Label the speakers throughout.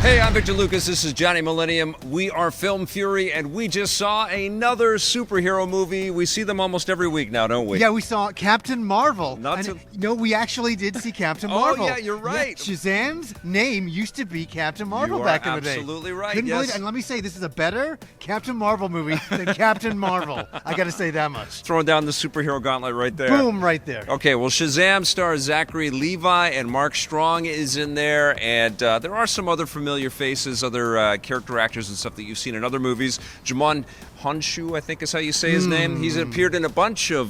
Speaker 1: Hey, I'm Victor Lucas. This is Johnny Millennium. We are Film Fury, and we just saw another superhero movie. We see them almost every week now, don't we?
Speaker 2: Yeah, we saw Captain Marvel.
Speaker 1: No,
Speaker 2: we actually did see Captain Marvel.
Speaker 1: Oh, yeah, you're right.
Speaker 2: Yeah, Shazam's name used to be Captain Marvel back in the day.
Speaker 1: You're absolutely right,
Speaker 2: Couldn't
Speaker 1: yes.
Speaker 2: believe it. And let me say, this is a better Captain Marvel movie than Captain Marvel. I got to say that much.
Speaker 1: Throwing down the superhero gauntlet right there.
Speaker 2: Boom, right there.
Speaker 1: Okay, well, Shazam stars Zachary, Levi, and Mark Strong is in there, and there are some other familiar faces, other character actors and stuff that you've seen in other movies. Djimon, Hounsou, I think is how you say his name. He's appeared in a bunch of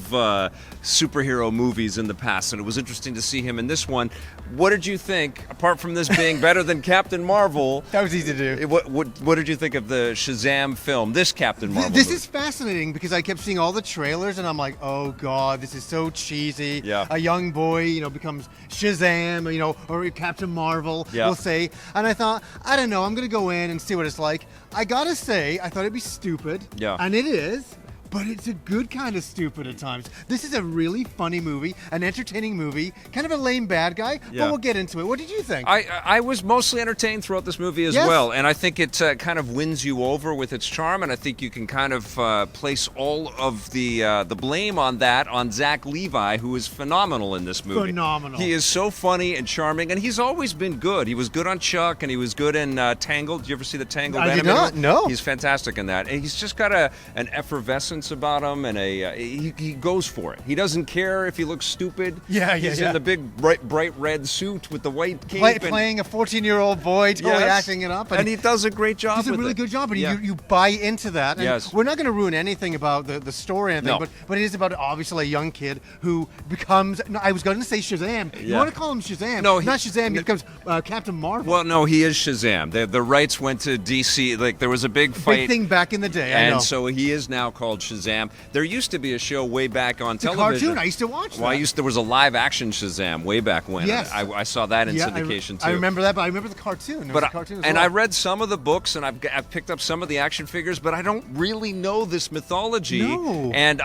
Speaker 1: superhero movies in the past, and it was interesting to see him in this one. What did you think, apart from this being better than Captain Marvel?
Speaker 2: That was easy to do.
Speaker 1: What did you think of the Shazam film, this Captain Marvel
Speaker 2: This
Speaker 1: movie?
Speaker 2: is fascinating because I kept seeing all the trailers, and I'm like, oh, God, this is so cheesy.
Speaker 1: Yeah.
Speaker 2: A young boy, becomes Shazam, or Captain Marvel,
Speaker 1: Yeah.
Speaker 2: we'll say. And I thought, I don't know, I'm going to go in and see what it's like. I got to say, I thought it'd be stupid.
Speaker 1: Yeah.
Speaker 2: And it is. But it's a good kind of stupid at times. This is a really funny movie, an entertaining movie, kind of a lame bad guy,
Speaker 1: Yeah.
Speaker 2: but we'll get into it. What did you think?
Speaker 1: I was mostly entertained throughout this movie as
Speaker 2: Yes.
Speaker 1: well, and I think it kind of wins you over with its charm, and I think you can kind of place all of the blame on Zach Levi, who is phenomenal in this movie.
Speaker 2: Phenomenal.
Speaker 1: He is so funny and charming, and he's always been good. He was good on Chuck, and he was good in Tangled. Did you ever see the Tangled
Speaker 2: I did
Speaker 1: animated
Speaker 2: not,
Speaker 1: one?
Speaker 2: no.
Speaker 1: He's fantastic in that, and he's just got an effervescence about him, and he goes for it. He doesn't care if he looks stupid. He's in the big bright red suit with the white cape.
Speaker 2: Playing a 14-year-old boy, totally
Speaker 1: Yes.
Speaker 2: acting it up.
Speaker 1: And he does a great job.
Speaker 2: He's a really good job, and you buy into that. And
Speaker 1: Yes.
Speaker 2: We're not going to ruin anything about the story or anything,
Speaker 1: No.
Speaker 2: but it is about obviously a young kid who becomes. No, I was going to say Shazam. You
Speaker 1: Yeah.
Speaker 2: want to call him Shazam?
Speaker 1: No,
Speaker 2: not Shazam. He becomes Captain Marvel.
Speaker 1: Well, no, he is Shazam. The rights went to DC. Like there was a big fight.
Speaker 2: Big thing back in the day. I know.
Speaker 1: And so he is now called Shazam. There used to be a show way back on
Speaker 2: the
Speaker 1: television.
Speaker 2: cartoon. I used to watch
Speaker 1: Well,
Speaker 2: that.
Speaker 1: there was a live action Shazam way back when.
Speaker 2: Yes.
Speaker 1: I saw that in
Speaker 2: Yeah,
Speaker 1: syndication
Speaker 2: I
Speaker 1: too.
Speaker 2: remember that, but I remember the cartoon. There was a cartoon as well.
Speaker 1: I read some of the books, and I've picked up some of the action figures, but I don't really know this mythology.
Speaker 2: No.
Speaker 1: And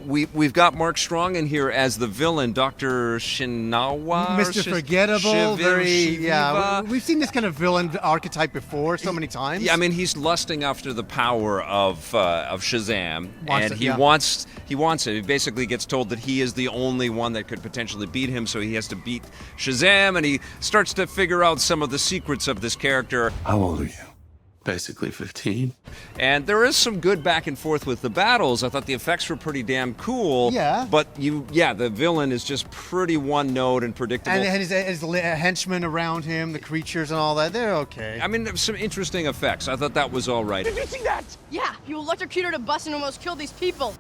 Speaker 1: we've got Mark Strong in here as the villain, Dr. Shinawa,
Speaker 2: Mr. Forgettable, we've seen this kind of villain archetype before so many times.
Speaker 1: Yeah, I mean, he's lusting after the power of Shazam, he wants it. He basically gets told that he is the only one that could potentially beat him, so he has to beat Shazam, and he starts to figure out some of the secrets of this character.
Speaker 3: How old are you? Basically 15.
Speaker 1: And there is some good back and forth with the battles. I thought the effects were pretty damn cool.
Speaker 2: Yeah.
Speaker 1: But the villain is just pretty one note and predictable.
Speaker 2: And his henchmen around him, the creatures and all that, they're okay.
Speaker 1: I mean, some interesting effects. I thought that was all right.
Speaker 4: Did you see that?
Speaker 5: Yeah, you electrocuted a bus and almost killed these people.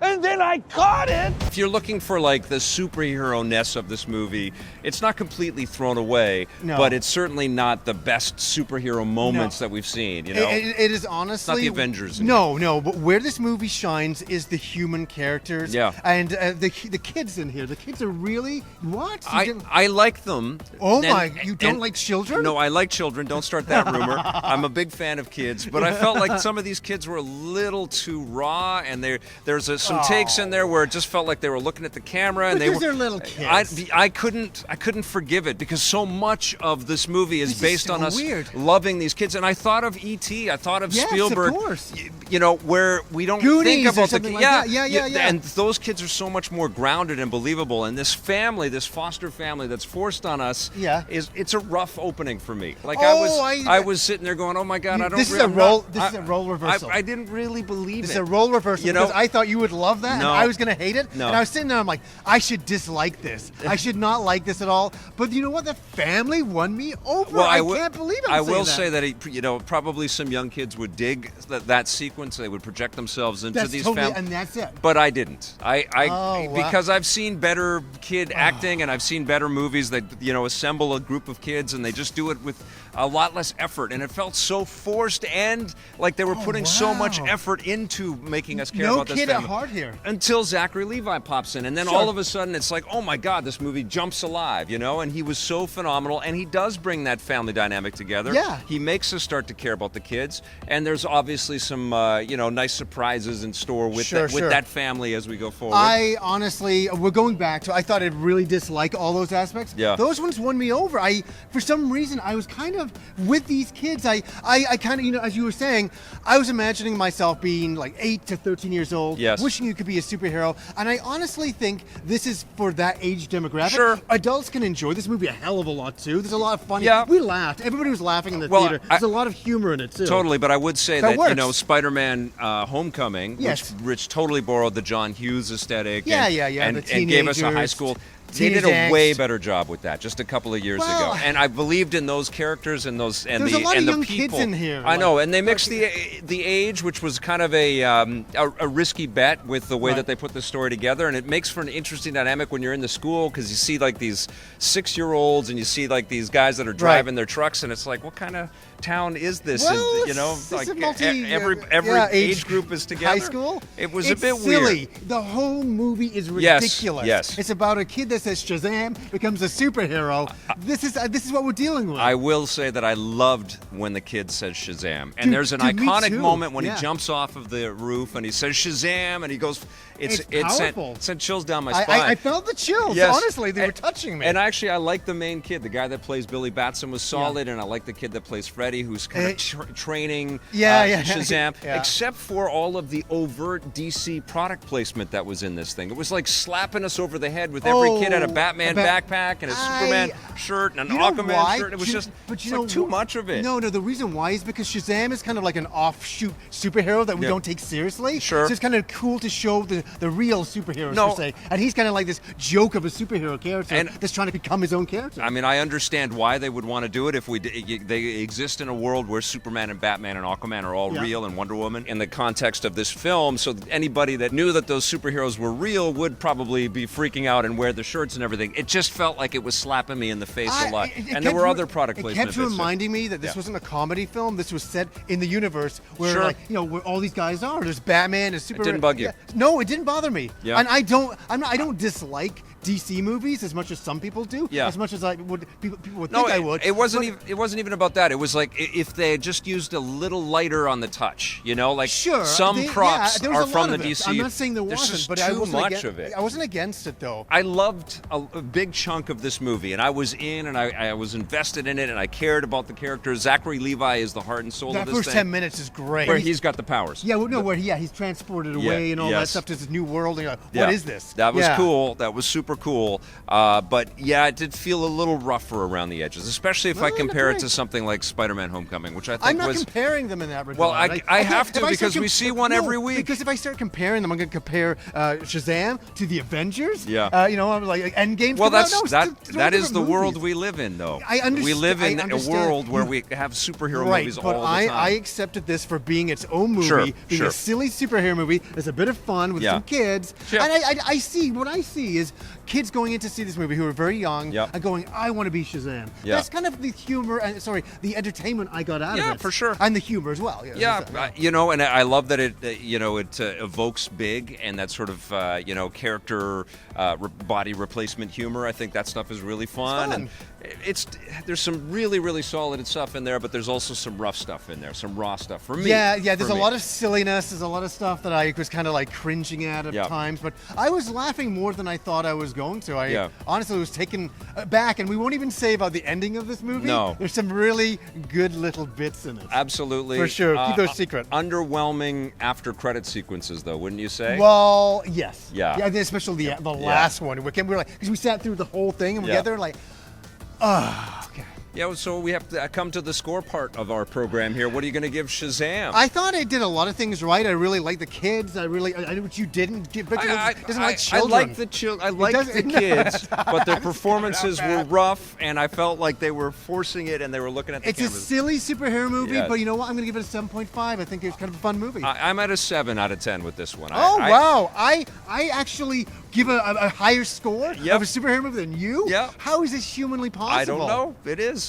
Speaker 4: And then I caught it!
Speaker 1: If you're looking for like the superhero-ness of this movie, it's not completely thrown away,
Speaker 2: No.
Speaker 1: but it's certainly not the best superhero moments that we've seen, you know?
Speaker 2: It is honestly...
Speaker 1: Not the Avengers.
Speaker 2: No, but where this movie shines is the human characters.
Speaker 1: Yeah.
Speaker 2: And the kids in here. The kids are really... What?
Speaker 1: I like them.
Speaker 2: You don't like children?
Speaker 1: No, I like children. Don't start that rumor. I'm a big fan of kids, but I felt like some of these kids were a little too raw, and there's some takes in there where it just felt like they were looking at the camera, and
Speaker 2: Because they're little kids.
Speaker 1: I couldn't forgive it because so much of this movie is based
Speaker 2: so
Speaker 1: on us
Speaker 2: weird.
Speaker 1: loving these kids, and I thought of E.T. I thought of
Speaker 2: Yes,
Speaker 1: Spielberg.
Speaker 2: of course.
Speaker 1: Where we don't
Speaker 2: Goonies
Speaker 1: think
Speaker 2: or
Speaker 1: about
Speaker 2: something like that. Yeah.
Speaker 1: And those kids are so much more grounded and believable. And this family, this foster family that's forced on us, it's a rough opening for me. Like I was sitting there going, oh my God, I don't.
Speaker 2: This is a role reversal.
Speaker 1: I didn't really believe
Speaker 2: This
Speaker 1: it.
Speaker 2: is a role reversal because I thought you would love that,
Speaker 1: No.
Speaker 2: and I was going to hate it.
Speaker 1: No.
Speaker 2: And I was sitting there, I'm like, I should dislike this. I should not like this at all. But you know what? The family won me over.
Speaker 1: Well,
Speaker 2: I can't believe I'm
Speaker 1: I
Speaker 2: saying
Speaker 1: will
Speaker 2: that.
Speaker 1: say that probably some young kids would dig that sequence. They would project themselves into
Speaker 2: That's
Speaker 1: these
Speaker 2: totally,
Speaker 1: families.
Speaker 2: and that's it.
Speaker 1: But I didn't.
Speaker 2: Wow.
Speaker 1: Because I've seen better kid acting, and I've seen better movies that assemble a group of kids, and they just do it with a lot less effort, and it felt so forced, and like they were putting so much effort into making us care about this family.
Speaker 2: No kid at heart here.
Speaker 1: Until Zachary Levi pops in, and then all of a sudden it's like, oh my God, this movie jumps alive, and he was so phenomenal, and he does bring that family dynamic together.
Speaker 2: Yeah.
Speaker 1: He makes us start to care about the kids, and there's obviously some, nice surprises in store with that family as we go forward.
Speaker 2: I honestly, we're going back to, I thought I'd really dislike all those aspects.
Speaker 1: Yeah.
Speaker 2: Those ones won me over. For some reason, I was kind of with these kids. I kind of, as you were saying, I was imagining myself being like 8 to 13 years old,
Speaker 1: Yes.
Speaker 2: wishing you could be a superhero, and I honestly think this is for that age demographic.
Speaker 1: Sure.
Speaker 2: Adults can enjoy this movie a hell of a lot too. There's a lot of funny.
Speaker 1: Yeah.
Speaker 2: We laughed. Everybody was laughing in the
Speaker 1: Well,
Speaker 2: theater. There's a lot of humor in it too.
Speaker 1: Totally, but I would say
Speaker 2: That
Speaker 1: that,
Speaker 2: works.
Speaker 1: Spider-Man Homecoming,
Speaker 2: Yes.
Speaker 1: which totally borrowed the John Hughes aesthetic
Speaker 2: Yeah,
Speaker 1: and,
Speaker 2: yeah, yeah,
Speaker 1: and,
Speaker 2: the
Speaker 1: and gave us a high
Speaker 2: teenagers,
Speaker 1: school. They did
Speaker 2: teenage
Speaker 1: a way
Speaker 2: angst.
Speaker 1: better job with that just a couple of years
Speaker 2: Well,
Speaker 1: ago, and I believed in those characters and those and
Speaker 2: There's
Speaker 1: the
Speaker 2: a lot
Speaker 1: and
Speaker 2: of
Speaker 1: the
Speaker 2: young
Speaker 1: people.
Speaker 2: kids in here,
Speaker 1: I know,
Speaker 2: like-
Speaker 1: and they mixed the age, which was kind of a risky bet with the way
Speaker 2: Right.
Speaker 1: that they put the story together, and it makes for an interesting dynamic when you're in the school because you see like these 6-year-olds and you see like these guys that are driving their trucks, and it's like, what kind of town is this?
Speaker 2: Well,
Speaker 1: And,
Speaker 2: it's
Speaker 1: like
Speaker 2: a multi,
Speaker 1: every
Speaker 2: yeah,
Speaker 1: age group is together.
Speaker 2: High school.
Speaker 1: It was
Speaker 2: It's
Speaker 1: a bit
Speaker 2: silly.
Speaker 1: weird.
Speaker 2: The whole movie is
Speaker 1: Yes,
Speaker 2: ridiculous.
Speaker 1: yes.
Speaker 2: It's about a kid that says Shazam becomes a superhero. This is what we're dealing with.
Speaker 1: I will say that I loved when the kid says Shazam. And
Speaker 2: Dude,
Speaker 1: there's an
Speaker 2: dude, me
Speaker 1: iconic
Speaker 2: too.
Speaker 1: moment when
Speaker 2: Yeah.
Speaker 1: he jumps off of the roof and he says Shazam and he goes,
Speaker 2: It's
Speaker 1: it
Speaker 2: powerful.
Speaker 1: sent chills down my spine.
Speaker 2: I felt the chills.
Speaker 1: Yes.
Speaker 2: Honestly, they were
Speaker 1: And-
Speaker 2: touching me.
Speaker 1: And actually, I like the main kid. The guy that plays Billy Batson was solid, and I like the kid that plays Freddy, who's kind of training
Speaker 2: yeah.
Speaker 1: Shazam,
Speaker 2: Yeah.
Speaker 1: except for all of the overt DC product placement that was in this thing. It was like slapping us over the head with every kid had a Batman backpack and a Superman shirt and an
Speaker 2: You know
Speaker 1: Aquaman
Speaker 2: why?
Speaker 1: shirt. It was just
Speaker 2: but
Speaker 1: it's like too much of it.
Speaker 2: No, the reason why is because Shazam is kind of like an offshoot superhero that we
Speaker 1: Yeah.
Speaker 2: don't take seriously.
Speaker 1: Sure.
Speaker 2: So it's kind of cool to show the real superheroes,
Speaker 1: No.
Speaker 2: per se. And he's kind of like this joke of a superhero character
Speaker 1: And-
Speaker 2: that's trying to become his own character.
Speaker 1: I mean, I understand why they would want to do it if they exist in a world where Superman and Batman and Aquaman are all
Speaker 2: Yeah.
Speaker 1: real and Wonder Woman in the context of this film. So anybody that knew that those superheroes were real would probably be freaking out and wear the shirts and everything. It just felt like it was slapping me in the face a lot.
Speaker 2: It
Speaker 1: And there
Speaker 2: kept
Speaker 1: were
Speaker 2: re-
Speaker 1: other product
Speaker 2: It
Speaker 1: placement
Speaker 2: kept
Speaker 1: bits.
Speaker 2: reminding me that this
Speaker 1: Yeah.
Speaker 2: wasn't a comedy film. This was set in the universe where,
Speaker 1: Sure.
Speaker 2: like, where all these guys are. There's Batman and Superman.
Speaker 1: didn't bug you?
Speaker 2: Yeah. No, it didn't bother me.
Speaker 1: Yeah.
Speaker 2: And I don't dislike DC movies as much as some people do.
Speaker 1: Yeah.
Speaker 2: As much as I would people would
Speaker 1: No,
Speaker 2: think I would.
Speaker 1: it wasn't
Speaker 2: But-
Speaker 1: even. It wasn't even about that. It was like if they had just used a little lighter on the touch, like
Speaker 2: Sure.
Speaker 1: some props
Speaker 2: there was
Speaker 1: are
Speaker 2: a lot
Speaker 1: from the
Speaker 2: of it.
Speaker 1: DC.
Speaker 2: I'm not saying there
Speaker 1: There's
Speaker 2: wasn't,
Speaker 1: just
Speaker 2: but
Speaker 1: too
Speaker 2: I wasn't
Speaker 1: much
Speaker 2: against,
Speaker 1: of it.
Speaker 2: I wasn't against it though.
Speaker 1: I loved a big chunk of this movie, and I was in, and I was invested in it, and I cared about the characters. Zachary Levi is the heart and soul
Speaker 2: That
Speaker 1: of this
Speaker 2: first
Speaker 1: thing.
Speaker 2: 10 minutes is great.
Speaker 1: where he's got the powers.
Speaker 2: yeah, well, no, where he's transported away and all that
Speaker 1: yes.
Speaker 2: stuff to this new world. And you're like,
Speaker 1: Yeah.
Speaker 2: what is this?
Speaker 1: That was
Speaker 2: Yeah.
Speaker 1: cool. That was super cool. But yeah, it did feel a little rougher around the edges, especially if I
Speaker 2: Well,
Speaker 1: compare it
Speaker 2: agree.
Speaker 1: to something like Spider-Man: Homecoming, which I think
Speaker 2: I'm not
Speaker 1: was.
Speaker 2: comparing them in that regard.
Speaker 1: Well, I have
Speaker 2: if
Speaker 1: to
Speaker 2: start
Speaker 1: because we see one
Speaker 2: no,
Speaker 1: every week.
Speaker 2: Because if I start comparing them, I'm going to compare Shazam to the Avengers.
Speaker 1: Yeah.
Speaker 2: I'm like Endgame.
Speaker 1: Well,
Speaker 2: that
Speaker 1: that is the world we live in, though.
Speaker 2: I understand-
Speaker 1: We live in
Speaker 2: I
Speaker 1: a
Speaker 2: understand.
Speaker 1: world where we have superhero
Speaker 2: Right,
Speaker 1: movies
Speaker 2: but
Speaker 1: all the time.
Speaker 2: I accepted this for being its own movie,
Speaker 1: Sure,
Speaker 2: being
Speaker 1: sure.
Speaker 2: a silly superhero movie. There's a bit of fun with
Speaker 1: Yeah.
Speaker 2: some kids,
Speaker 1: Yeah.
Speaker 2: and I see what I see is kids going in to see this movie who are very young
Speaker 1: Yeah.
Speaker 2: and going, "I want to be Shazam."
Speaker 1: Yeah.
Speaker 2: That's kind of the humor, and the entertainment I got out of it.
Speaker 1: Yeah, for sure.
Speaker 2: and the humor as well.
Speaker 1: Yeah,
Speaker 2: so-
Speaker 1: and I love that it evokes big and that sort of character body replacement humor. I think that stuff is really fun, and there's some really really solid stuff in there, but there's also some rough stuff in there, some raw stuff for me.
Speaker 2: Yeah, there's
Speaker 1: for
Speaker 2: a
Speaker 1: me.
Speaker 2: lot of silliness. There's a lot of stuff that I was kind of like cringing at
Speaker 1: Yeah.
Speaker 2: times, but I was laughing more than I thought I was going to. I
Speaker 1: Yeah.
Speaker 2: honestly was taken back, and we won't even say about the ending of this movie.
Speaker 1: No.
Speaker 2: There's some really good little bits in it.
Speaker 1: Absolutely,
Speaker 2: For sure. Keep those secret.
Speaker 1: Underwhelming after credit sequences, though, wouldn't you say?
Speaker 2: Well, yes.
Speaker 1: Yeah.
Speaker 2: Yeah, especially the last one. We were like, because we sat through the whole thing, and we
Speaker 1: Yeah.
Speaker 2: got there like, okay.
Speaker 1: Yeah, so we have to come to the score part of our program here. What are you going to give Shazam?
Speaker 2: I thought I did a lot of things right. I really like the kids. I know what you didn't. Victor doesn't like children.
Speaker 1: I like the I like the
Speaker 2: doesn't-
Speaker 1: kids, but their performances were rough, and I felt like they were forcing it, and they were looking at the
Speaker 2: It's a
Speaker 1: cameras.
Speaker 2: silly superhero movie,
Speaker 1: Yes.
Speaker 2: but you know what? I'm going to give it a 7.5. I think it's kind of a fun movie.
Speaker 1: I'm at a 7 out of 10 with this one.
Speaker 2: Oh, wow. I actually give a higher score
Speaker 1: Yep.
Speaker 2: of a superhero movie than you?
Speaker 1: Yep.
Speaker 2: How is this humanly possible?
Speaker 1: I don't know. It is.